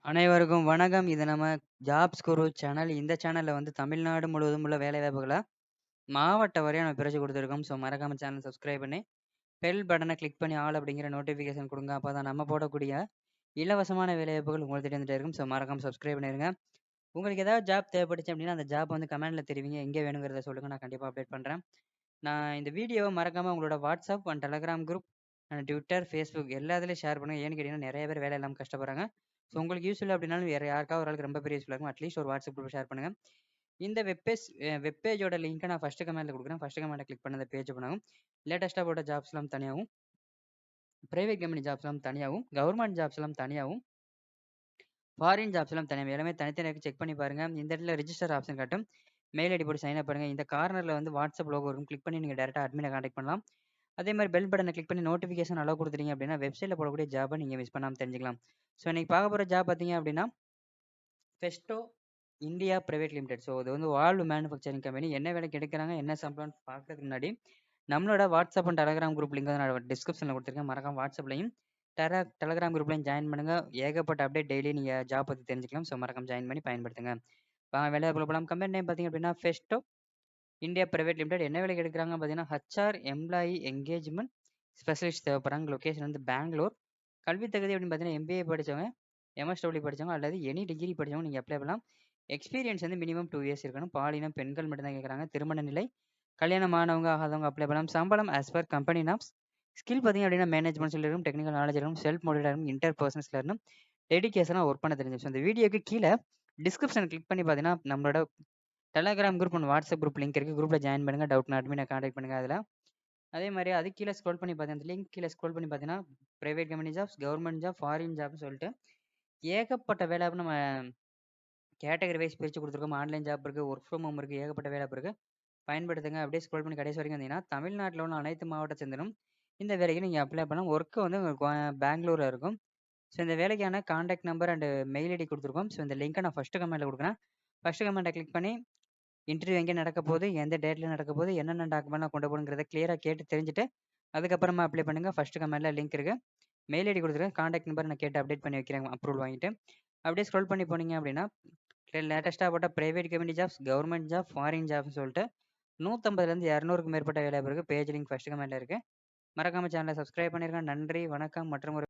அனைவருக்கும் வணக்கம். இது நம்ம ஜாப்ஸ் குரு சேனல். இந்த சேனல்ல வந்து தமிழ்நாடு முழுவதும் உள்ள வேலைவாய்ப்புகள மாவட்ட வாரியா நம்ம பிரிச்சு குடுத்துருக்கோம். ஸோ மறக்காம சேனல் சப்ஸ்கிரைப் பண்ணி, பெல் பட்டன கிளிக் பண்ணி ஆல் அப்படிங்கிற நோட்டிஃபிகேஷன் குடுங்க. அப்பதான் நம்ம போடக்கூடிய இலவசமான வேலைவாய்ப்புகள் உங்கள தேடி வந்துட்டே இருக்கும். ஸோ மறக்காம சப்ஸ்கிரைப் பண்ணிருங்க. உங்களுக்கு ஏதாவது ஜாப் தேவைப்பட்டுச்சு அப்படின்னா, அந்த ஜாப் வந்து கமெண்ட்ல தெரிவிங்க. எங்கே வேணுங்கிறத சொல்லுங்க. நான் கண்டிப்பா அப்டேட் பண்றேன். நான் இந்த வீடியோவ மறக்காம உங்களோட WhatsApp and Telegram group and Twitter, Facebook எல்லா இதுலயும் ஷேர் பண்ணுங்க. ஏன்னு கேட்டீங்கன்னா, நெறைய பேர் வேலை இல்லாம கஷ்டப்படுறாங்க. ஸோ உங்களுக்கு யூஸ்ஃபுல் அப்படின்னாலும் வேற யாருக்காவது ஒரு ஆளுக்கு ரொம்ப பெரிய யூஸ்ஃபுல்லா இருக்கும். அட்லீஸ்ட் ஒரு வாட்ஸ்அப் குரூப் ஷேர் பண்ணுங்க. இந்த வெப் பேஜோட லிங்க்க நான் ஃபர்ஸ்ட் கமெண்ட்ல குடுக்குறேன். ஃபர்ஸ்ட் கமெண்ட்ட கிளிக் பண்ணி அந்த பேஜ் ஓப்பன் ஆகும். லேட்டஸ்ட்டா போட்ட ஜாப்ஸ்லாம் தனியாவும், பிரைவேட் கம்பெனி ஜாப்ஸ்லாம் தனியாவும், கவர்ன்மெண்ட் ஜாப்ஸ்லாம் தனியாவும், ஃபாரின் ஜாப்ஸ்லாம் தனியாவும் எல்லாமே தனித்தனியா செக் பண்ணி பாருங்க. இந்த இடத்துல ரிஜிஸ்டர் ஆப்ஷன் காட்டும். மெயில் ஐடி போட்டு சைன் அப் பண்ணுங்க. இந்த கார்னர்ல வந்து வாட்ஸ்அப் லோகோ இருக்கும். கிளிக் பண்ணி நீங்க டைரக்ட்டா அட்மின கான்டாக்ட் பண்ணலாம். அதே மாரி பெல் பட்டன கிளிக் பண்ணி நோட்டிஃபிகேஷன் அலோ குடுத்துட்டீங்க அப்படின்னா, வெப்சைட்ல போடக்கூடிய ஜாப நீங்க மிஸ் பண்ணாம தெரிஞ்சுக்கலாம். ஸோ இன்னைக்கு பார்க்க போற ஜாப் பார்த்தீங்க அப்படின்னா, ஃபெஸ்டோ இந்தியா பிரைவேட் லிமிடெட். ஸோ இது வந்து வால்வு மேனுஃபேக்சரிங் கம்பெனி. என்ன வேலைக்கு எடுக்குறாங்க, என்ன சம்பளம்னு பார்க்கறதுக்கு முன்னாடி, நம்மளோட WhatsApp and Telegram group link வந்து நான் டிஸ்கிரிப்ஷன்ல குடுத்துருக்கேன். மறக்காம வாட்ஸ்அப்லயும், டெலகிராம் குரூப்லயும் ஜாயின் பண்ணுங்க. ஏகப்பட்ட அப்டேட் டெய்லி நீங்க ஜாப் பத்தி தெரிஞ்சுக்கலாம். ஸோ மறக்காம ஜாயின் பண்ணி பயன்படுத்துங்க. வாங்க வேலைவாய்ப்புல போலாம். கம்பெனி நேம் பார்த்தீங்க அப்படின்னா, ஃபெஸ்டோ இந்தியா பிரைவேட் லிமிடெட். என்ன வேலைக்கு எடுக்குறாங்கன்னு பார்த்தீங்கன்னா, ஹெச்ஆர் எம்ப்ளாயி என்கேஜ்மென்ட் ஸ்பெஷலிஸ்ட் தேவைப்படுறாங்க. லொகேஷன் வந்து பெங்களூர். கல்வி தகுதி அப்படின்னு பார்த்தீங்கன்னா, எம்பிஏ படிச்சவங்க, எம்எஸ்டபிள்யூ படிச்சவங்க அல்லது எனி டிகிரி படிச்சவங்க நீங்க அப்ளை பண்ணலாம். எக்ஸ்பீரியன்ஸ் வந்து மினிமம் 2 இயர்ஸ் இருக்கணும். பாலினம் பெண்கள் மட்டும் தான் கேட்குறாங்க. திருமண நிலை, கல்யாணம் ஆனவங்க, ஆகாதவங்க அப்ளை பண்ணலாம். சம்பளம் as per company norms. Skill பார்த்தீங்க அப்படின்னா, மேனேஜ்மெண்ட் ஸ்கில் இருக்கும், டெக்னிக்கல் நாலேஜ் இருக்கும், செல்ஃப் மோட்டிவேட்டா இருக்கும், இன்டர் பர்சனல் ஸ்கில் இருக்கணும், டெடிகேஷனா ஒர்க் பண்ண தெரிஞ்சு. ஸோ இந்த வீடியோக்கு கீழ டிஸ்கிரிப்ஷன் கிளிக் பண்ணி பார்த்தீங்கன்னா, நம்மளோட Telegram group and WhatsApp group link இருக்கு. குரூப்ல ஜாயின் பண்ணுங்க. டவுட்னா அட்மின கான்டாக்ட் பண்ணுங்க அதுல. அதே மாரி அதுக்கு கீழ ஸ்க்ரோல் பண்ணி பார்த்தீங்கன்னா, அந்த லிங்க் கீழ ஸ்க்ரோல் பண்ணி பார்த்தீங்கன்னா, private company jobs, government job, foreign ஜாப்னு சொல்லிட்டு ஏகப்பட்ட வேலை வாய்ப்பு நம்ம கேட்டகரி வைஸ் பிரிச்சு குடுத்துருக்கோம். ஆன்லைன் ஜாப் இருக்கு, ஒர்க் ஃப்ரம் ஹோம் இருக்கு, ஏகப்பட்ட வேலை வாய்ப்பு இருக்கு. பயன்படுத்துங்க. அப்படியே ஸ்க்ரோல் பண்ணி கடைசி வரைக்கும் வந்தீங்கன்னா, தமிழ்நாட்டுல உள்ள அனைத்து மாவட்டத்த சேர்ந்தவரும் இந்த வேலைக்கு நீங்க அப்ளை பண்ணலாம். ஒர்க் வந்து பெங்களூர்ல இருக்கும். ஸோ இந்த வேலைக்கான contact number and mail ID குடுத்துருக்கோம். ஸோ இந்த லிங்க்க நான் ஃபர்ஸ்ட் கமெண்ட்ல குடுக்குறேன். ஃபர்ஸ்ட் கமெண்ட்ட கிளிக் பண்ணி இன்டர்வியூ எங்கே நடக்க போகுது, எந்த டேட்ல நடக்க போகுது, என்னென்ன டாக்குமெண்ட்லாம் கொண்டு போகணுங்கிறத கிளியரா கேட்டு தெரிஞ்சுட்டு, அதுக்கப்புறமா அப்ளை பண்ணுங்க. ஃபர்ஸ்ட் கமெண்ட்ல லிங்க் இருக்கு. மெயில் ஐடி குடுத்துருக்கேன். கான்டாக்ட் நம்பர் நான் கேட்டு அப்டேட் பண்ணி வைக்கிறேன் அப்ரூவல் வாங்கிட்டு. அப்படியே ஸ்க்ரோல் பண்ணி போனீங்க அப்படின்னா, லேட்டஸ்ட்டா போட்ட private company jobs, government job, foreign ஜாப்னு சொல்லிட்டு 150லேருந்து 200க்கு மேற்பட்ட வேலை வாய்ப்பு இருக்கு. பேஜ் லிங்க் ஃபர்ஸ்ட் கமெண்ட்ல இருக்கு. மறக்காம சேனல சப்ஸ்கிரைப் பண்ணிருங்க. நன்றி, வணக்கம் மற்றும் ஒரு